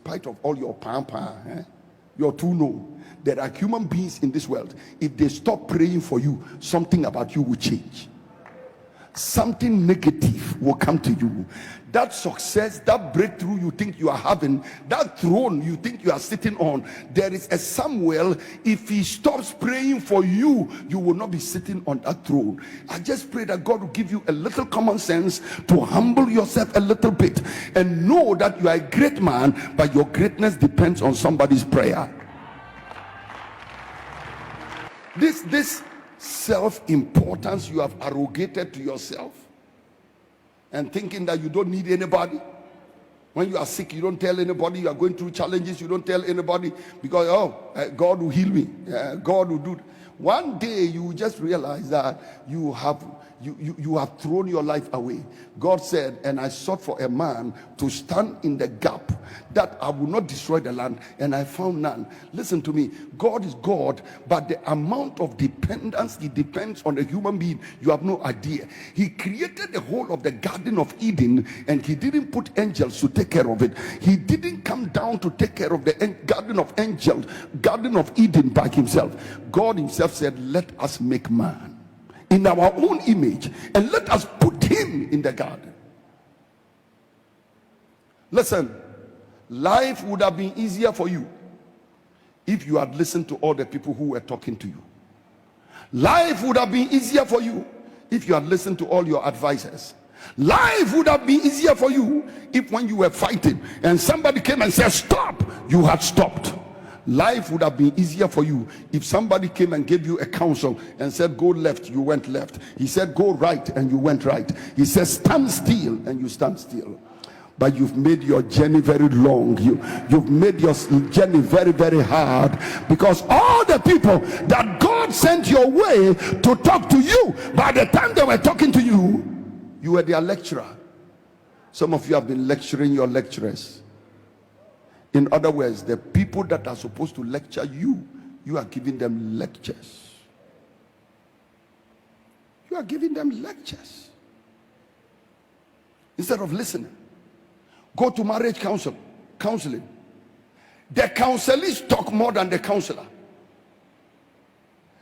spite of all your pampa, your too know, there are human beings in this world. If they stop praying for you, something about you will change. Something negative will come to you. That success, that breakthrough you think you are having, that throne you think you are sitting on, there is a Samuel. If he stops praying for you, you will not be sitting on that throne. I just pray that God will give you a little common sense to humble yourself a little bit and know that you are a great man, but your greatness depends on somebody's prayer. This self-importance you have arrogated to yourself and thinking that you don't need anybody. When you are sick, you don't tell anybody. You are going through challenges, you don't tell anybody, because God will heal me, God will do. One day you will just realize that you have thrown your life away. God said, and I sought for a man to stand in the gap, that I will not destroy the land, and I found none. Listen to me, God is God, but the amount of dependence, it depends on the human being. You have no idea. He created the whole of the Garden of Eden, and he didn't put angels to take care of it. He didn't come down to take care of the Garden of Eden by himself. God himself said, let us make man in our own image, and let us put him in the garden. Listen, life would have been easier for you if you had listened to all the people who were talking to you. Life would have been easier for you if you had listened to all your advisors. Life would have been easier for you if, when you were fighting and somebody came and said stop, you had stopped. Life would have been easier for you if somebody came and gave you a counsel and said go left, you went left. He said go right, and you went right. He said stand still, and you stand still. But you've made your journey very long. You've made your journey very, very hard, because all the people that God sent your way to talk to you, by the time they were talking to you, you were their lecturer. Some of you have been lecturing your lecturers. In other words, the people that are supposed to lecture you, you are giving them lectures. You are giving them lectures instead of listening. Go to marriage counseling. The counsellors talk more than the counselor.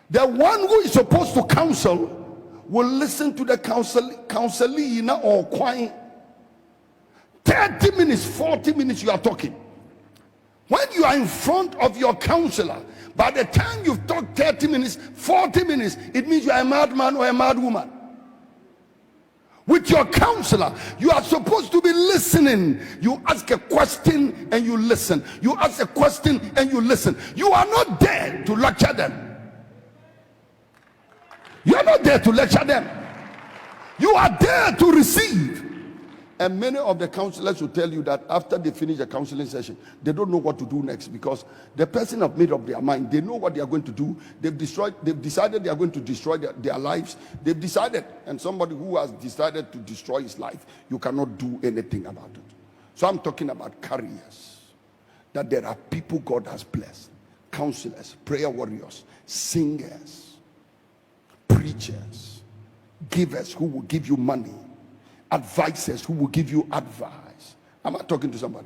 The one who is supposed to counsel will listen to the counselee or quiet. 30 minutes, 40 minutes you are talking. When you are in front of your counselor, by the time you've talked 30 minutes, 40 minutes, it means you are a madman or a mad woman. With your counselor, you are supposed to be listening. You ask a question and you listen. You ask a question and you listen. You are not there to lecture them. You are not there to lecture them. You are there to receive. And many of the counselors will tell you that after they finish the counseling session, they don't know what to do next, because the person have made up their mind. They know what they are going to do. They've decided they are going to destroy their lives. They've decided, and somebody who has decided to destroy his life, you cannot do anything about it. So I'm talking about carriers. That there are people God has blessed. Counselors, prayer warriors, singers, preachers, givers who will give you money, advisors who will give you advice. Am I talking to somebody?